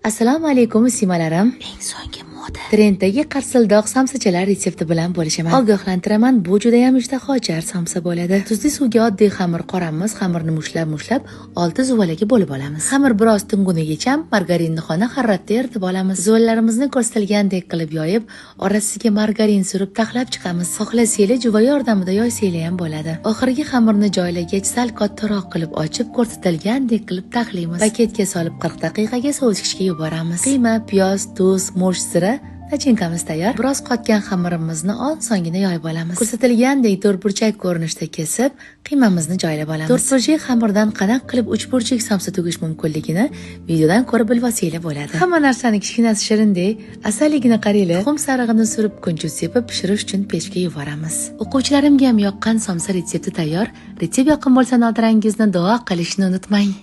Assalomu alaykum simalarim. Eng so'nggi moda. Trenddagi qarsildoq samsachalar retsepti bilan bo'lishaman. Ogohlantiraman, bu juda ham ishtahojar samsa bo'ladi. Tuzli suvga oddiy xamir qoramiz, xamirni mushlab, olti zuvalaga bo'lib olamiz. Xamir biroz tungunigacha margarinni xona haroratda eritib olamiz. Zuvalarimizni ko'rsatilgandek qilib yoyib, orasiga margarin surib taxlab chiqamiz. Xohlasanglar juva yordamida yoysanglar ham bo'ladi. Oxirgi xamirni joylagach, sal kattaroq qilib ochib, ko'rsatilgandek qilib taxlaymiz. Paketga solib 40 daqiqaga sovitishga yuboramiz. Qiyma, piyoz, tuz, murch, zira nachinkamiz tayyor. Biroz qotgan xamirimizni osongina yoyib olamiz. Ko'rsatilgandek to'rtburchak ko'rinishda kesib, qiymamizni joylab olamiz. To'rtburchak xamirdan qanaq qilib 3 burchak samsa to'gish mumkinligini videodan ko'rib bilsanglar bo'ladi. Hamma narsani kichkinasi shirindek, asalligini qaranglar. Tuxum sarig'ini surib, kunjut sepib pishirish uchun pechga yuboramiz. O'quvchilarimga ham yoqqan samsa retsepti tayyor. Retsept yoqqan bo'lsa, notirangizni duo qilishni unutmang.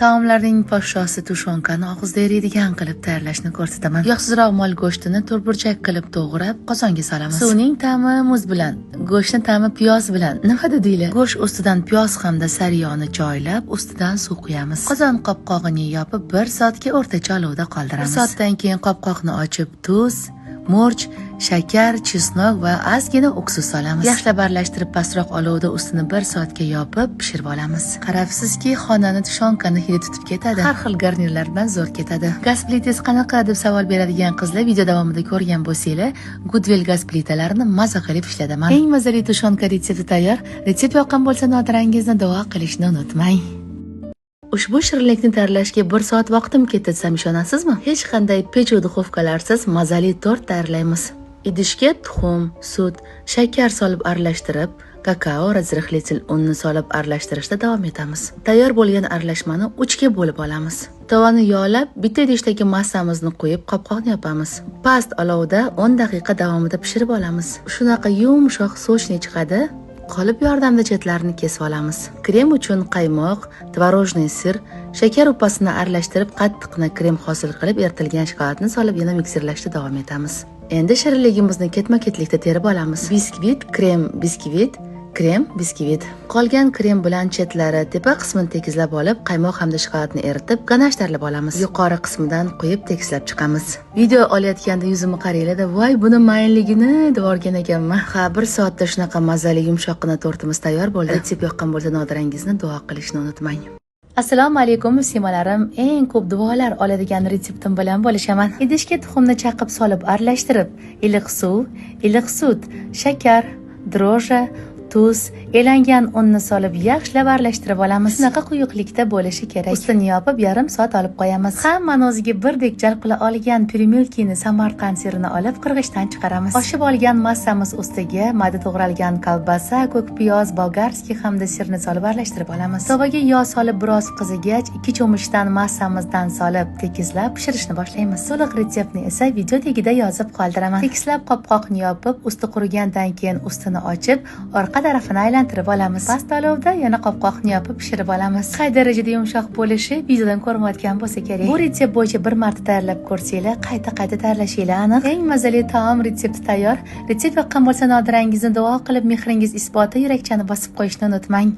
Taomlarning podshosi tushonkani og'izda eriydigan qilib tayyorlashni ko'rsataman. Yog'sizroq mol go'shtini to'rtburchak qilib to'g'rab, qozonga solamiz. Suvning ta'mi muz bilan, go'shtning ta'mi piyoz bilan. Nima dedinglar? Go'sht ustidan piyoz hamda sariyoni joylab, ustidan suv quyamiz. Qozon qopqog'ini yopib 1 soatga o'rtacha olovda qoldiramiz. 1 soatdan keyin qopqoqni ochib, tuz, murch, shakar, chesnok va ozgina uksus solamiz. Yaxshilab aralashtirib, pastroq olovda ustini 1 soatga yopib pishirib olamiz. Qarabsizki, xonani tushonkani hidi tutib ketadi. Har xil garnirlar bilan zo'r ketadi. Gaz plitasi qanaqa deb savol beradigan qizlar video davomida ko'rgan bo'lsanglar, Goodwill gaz plitalarini maza qilib ishladaman. Eng mazali tushonka retsepti tayyor. Retsept yoqqan bo'lsa, notirangizni duo qilishni unutmang. Ushbu shirinlikni tayyorlashga 1 soat vaqtim ketdi desam ishonasizmi? Hech qanday pechu duxovkalarsiz mazali tort tayyorlaymiz. Idishga tuxum, sut, shakar solib aralashtirib, kakao, razrixlitil unni solib aralashtirishda davom etamiz. Tayyor bo'lgan aralashmani 3 ga bo'lib olamiz. Tovani yog'lab, bitta idishdagi massamizni qo'yib, qopqoqni yopamiz. Past olovda 10 daqiqa davomida pishirib olamiz. Shunaqa yumshoq sochni chiqadi. Qolip yordamida chetlarini kesib olamiz. Krem uchun qaymoq, tvorojniy sir, shakar upasini aralashtirib, qattiqni krem hosil qilib, eritilgan shokoladni solib yana mikserlashda davom etamiz. Endi shirinligimizni ketma-ketlikda terib olamiz. Biskvit, krem, biskvit, krem, biskvit. Qolgan krem bilan chetlari tepa qismini tekizlab olib, qaymoq hamda shokoladni eritib, ganashtarlab olamiz. Yuqori qismidan quyib tekizlab chiqamiz. Video olayotganda yuzimni qaranglar-da, voy buni mayinligini deb o'rgan ekanman. Ha, 1 soatda shunaqa mazali yumshoqqina tortimiz tayyor bo'ldi. Retsept yoqqan bo'lsa, notirangizni duo qilishni unutmang. Assalomu alaykum simalarim. Eng ko'p duolar oladigan retseptim bilan bo'lishaman. Idishga tuxumni chaqib solib aralashtirib, iliq suv, iliq sut, shakar, droja, tuz, elangan unni solib yaxshilab aralashtirib olamiz. Shunaqa quyuqlikda bo'lishi kerak. Ustini yopib yarim soat olib qo'yamiz. Hammani o'ziga birdek jalb qila olgan pirimilkini Samarqand sirini olib qirg'ichdan chiqaramiz. Oshib olgan massamiz ustiga mayda to'g'ralgan kolbasa, ko'k piyoz, bolgarskiy hamda sirni solib aralashtirib olamiz. Tovaga yog' solib biroz qizigach, 2 cho'michdan massamizdan solib tekizlab pishirishni boshlaymiz. To'liq retseptni esa video tagida yozib qoldiraman. Tekizlab qopqoqni yopib, usti qurigandan keyin ustini ochib, orqa tarafini aylantirib olamiz. Past olovda yana qopqoqni yopib pishirib olamiz. Qay darajada yumshoq bo'lishi videodan ko'rinayotgan bo'lsa kerak. Bu retsept bo'yicha bir marta tayyorlab ko'rsanglar, qayta tayyorlashinglar aniq. Eng mazali taom retsepti tayyor. Retsept yoqqan bo'lsa, notirangizni duo qilib, mehringiz isboti yurakchani bosib qo'yishni unutmang.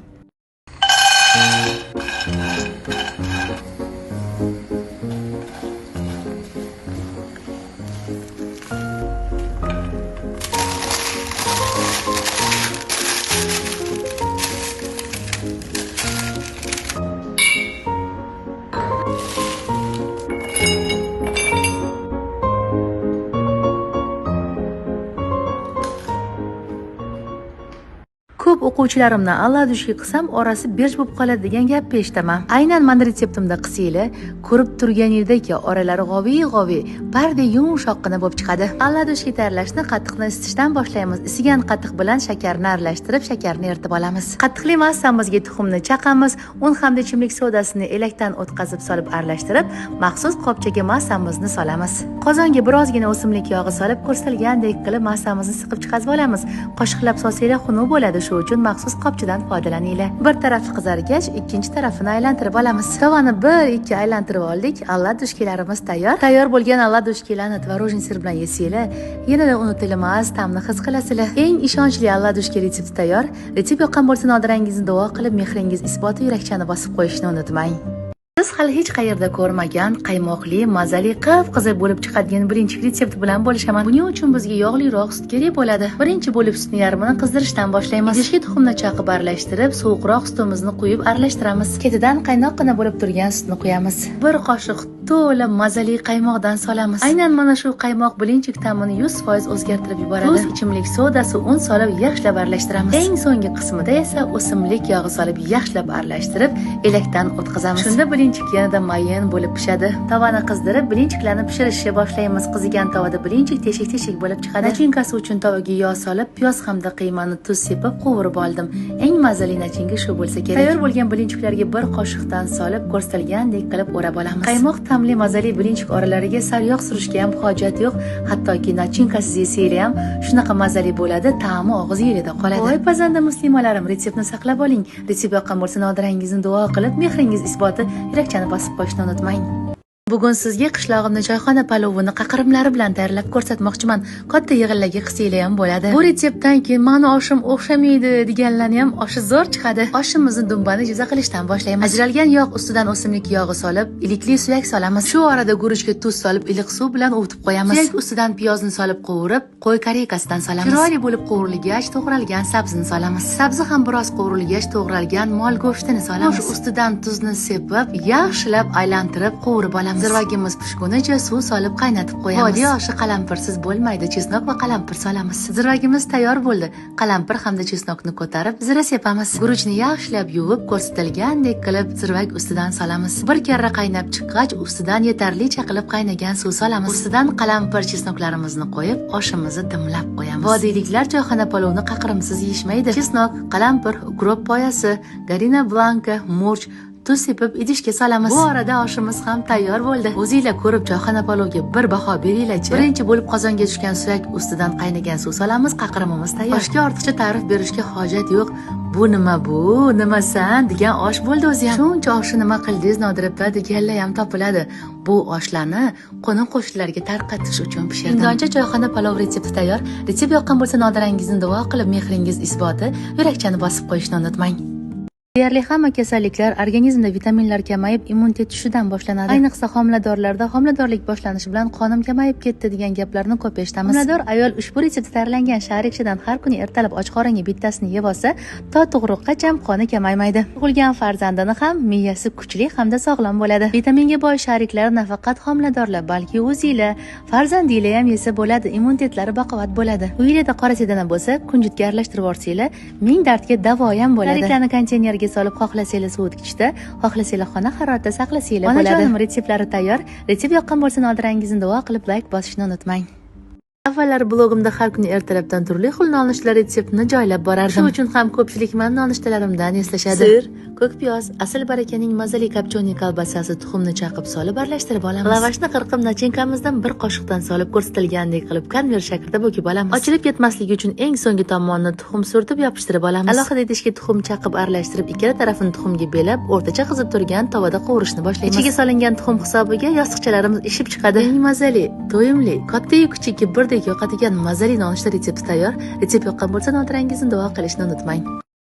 Ko'p o'quvchilarimdan alladushki qilsam orasi berj bo'lib qoladi degan gapni eshitaman. Aynan men retseptimda qilsanglar, ko'rib turganingizdek oralari g'oviy, bardek yumshoqqina bo'lib chiqadi. Alladushki tayyorlashni qattiqni isitishdan boshlaymiz. Isigan qattiq bilan shakarni aralashtirib, shakarni eritib olamiz. Qattiqli massamizga tuxumni chaqamiz, un hamda ichimlik sodasini elakdan o'tkazib solib aralashtirib, maxsus qopchaga massamizni solamiz. Qozonga birozgina o'simlik yog'i solib, ko'rsatilgandek qilib massamizni siqib chiqazib olamiz. Qoshiqlab solsanglar xunuk bo'ladi. Shu uchun maxsus qopchadan foydalaninglar. Bir tarafi qizargach, ikkinchi tarafini aylantirib olamiz. Tovani 1-2 aylantirib oldik. Alladushkilarimiz tayyor. Tayyor bo'lgan alladushkilarni tvorojniy sir bilan yesanglar, yanada unutilmas ta'mni his qilasizlar. Eng ishonchli alladushki retsepti tayyor. Retsept yoqqan bo'lsa, notirangizni duo qilib, mehringiz isboti yurakchani bosib qo'yishni unutmang. Siz hali hech qayerda ko'rmagan qaymoqli, mazali, qip-qizil bo'lib chiqadigan birinchi retsepti bilan bo'lishaman. Buning uchun bizga yog'liroq sut kerak bo'ladi. Birinchi bo'lib sutni yarmini qizdirishdan boshlaymiz. Idishga tuxumni chaqib aralashtirib, sovuqroq sutimizni quyib aralashtiramiz. Ketidan qaynoqqina bo'lib turgan sutni quyamiz. Bir qoshiq to'la mazali qaymoqdan solamiz. Aynan mana shu qaymoq bilinchik ta'mini 100% o'zgartirib yuboradi. Tuz, ichimlik sodasi, un solib yaxshilab aralashtiramiz. Eng so'nggi qismida esa o'simlik yog'i solib yaxshilab aralashtirib, elakdan o'tkazamiz. Shunda bilinchik yanada mayin bo'lib pishadi. Tavani qizdirib, bilinchiklarni pishirishga boshlaymiz. Qizigan tovada bilinchik teshik-teshik bo'lib chiqadi. Nachinkasi uchun tovaga yog' solib, piyoz hamda qiymani tuz sepib qovurib oldim. Eng mazali nachinka shu bo'lsa kerak. Tayyor bo'lgan bilinchiklarga bir qoshiqdan solib, ko'rsatilgandek qilib o'rab olamiz. Qaymoq ta'mli mazali bilinchik oralariga sariyog' surishga ham hojat yo'q. Hattoki nachinkasiz yesanglar ham shunaqa mazali bo'ladi, ta'mi og'iz yerida qoladi. Voy pazanda muslimalarim, retseptni saqlab oling. Retsept yoqqan bo'lsa, Nodirangizni duo qilib, mehringiz isboti yurakchani bosib qo'yishni unutmang. Bugun sizga qishlog'imni choyxona palovini qaqirimlari bilan tayyorlab ko'rsatmoqchiman. Katta yig'inlarga qilsanglar ham bo'ladi. Bu retseptdan keyin mani oshim o'xshamaydi deganlarni ham oshi zo'r chiqadi. Oshimizni dumbani jiza qilishdan boshlaymiz. Ajralgan yog' ustidan o'simlik yog'i solib, ilikli suyak solamiz. Shu orada guruchga tuz solib, iliq suv bilan ovutib qo'yamiz. Suyak ustidan piyozni solib qovurib, qo'y koreykasidan solamiz. Chiroyli bo'lib qovurilgach, to'g'ralgan sabzini solamiz. Sabzi ham biroz qovurilgach, to'g'ralgan mol go'shtini solamiz. Ustidan tuzni sepib, yaxshilab aylantirib qovurib olamiz. Zirvagimiz pishgunicha suv solib qaynatib qo'yamiz. Vodiy oshi qalampirsiz bo'lmaydi. Chesnok va qalampir solamiz. Zirvagimiz tayyor bo'ldi. Qalampir hamda chesnokni ko'tarib, zira sepamiz. Guruchni yaxshilab yuvib, ko'rsatilgandek qilib zirvak ustidan solamiz. Bir karra qaynab chiqqach, ustidan yetarlicha qilib qaynagan suv solamiz. Ustidan qalampir chesnoklarimizni qo'yib, oshimizni dimlab qo'yamiz. Vodiyliklar choyxona palovni qaqirimsiz yeyishmaydi. Chesnok, qalampir, ukrop poyasi, garina blanka, murch, tuz sepib idishga solamiz. Bu orada oshimiz ham tayyor bo'ldi. O'zinglar ko'rib choyxona palovga bir baho beringlar-chi. Birinchi bo'lib qozonga tushgan suyak ustidan qaynagan suv solamiz. Qaqirimimiz tayyor. Oshga ortiqcha ta'rif berishga hojat yo'q. Bu nima bu? Nimasan degan osh bo'ldi o'zi ham. Shuncha oshni nima qildingiz Nodirappa deganlar ham topiladi. Bu oshlarni qo'ni-qo'shnilarga tarqatish uchun pishirdim. Indoncha choyxona palov retsepti tayyor. Retsept yoqqan bo'lsa Nodirangizni duo qilib, mehringiz isboti yurakchani bosib qo'yishni unutmang. Deyarli hamma kasalliklar organizmda vitaminlar kamayib, immunitet tushidan boshlanadi. Ayniqsa homiladorlarda homiladorlik boshlanishi bilan qonim kamayib ketdi degan gaplarni ko'p eshitamiz. Homilador ayol ushbu retseptda tayyorlangan sharikchadan har kuni ertalab och qoringa bittasini yeb olsa, to tug'ruqqacha qoni kamaymaydi. Tug'ilgan farzandini ham miyasi kuchli hamda sog'lom bo'ladi. Vitaminga boy shariklar nafaqat homiladorlar, balki o'zinglar, farzandinglar ham yesa bo'ladi. Immunitetlari baquvvat bo'ladi. Uyingizda qora sedana bo'lsa, kunjutga aralashtirib yuborsangiz, ming dardga davo ham bo'ladi. Shariklarni konteynerga solib xohlasanglar sovutgichda, xohlasanglar xona haroratida saqlasanglar bo'ladi. Onajonim retseptlari tayyor. Retsept yoqqan bo'lsa Nodirangizni duo qilib like bosishni unutmang. Avvallar blogimda har kuni ertalabdan turli xil nonushtalar retseptini joylab borardim. Shu uchun ham ko'pchilik meni nonushtalarimdan eslashadi. Sir, ko'k piyoz, asl barakaning mazali kapchoniy kolbasasi, tuxumni chaqib solib aralashtirib olamiz. Lavashni qirqib nachinkamizdan bir qoshiqdan solib ko'rsatilgandek qilib konver shaklida bo'kib olamiz. Ochilib ketmasligi uchun eng so'nggi tomonini tuxum surtib yopishtirib olamiz. Alohida idishga tuxum chaqib aralashtirib, ikkala tarafini tuxumga belab, o'rtacha qizib turgan tovada qovurishni boshlaymiz. Ichiga solingan tuxum hisobiga yostiqchalarimiz ishib chiqadi. Eng mazali, to'yimli, katta-yu kichikka birdek yoqadigan mazali nonushta retsepti tayyor. Retsept yoqqan bo'lsa Nodirangizni duo qilishni unutmang.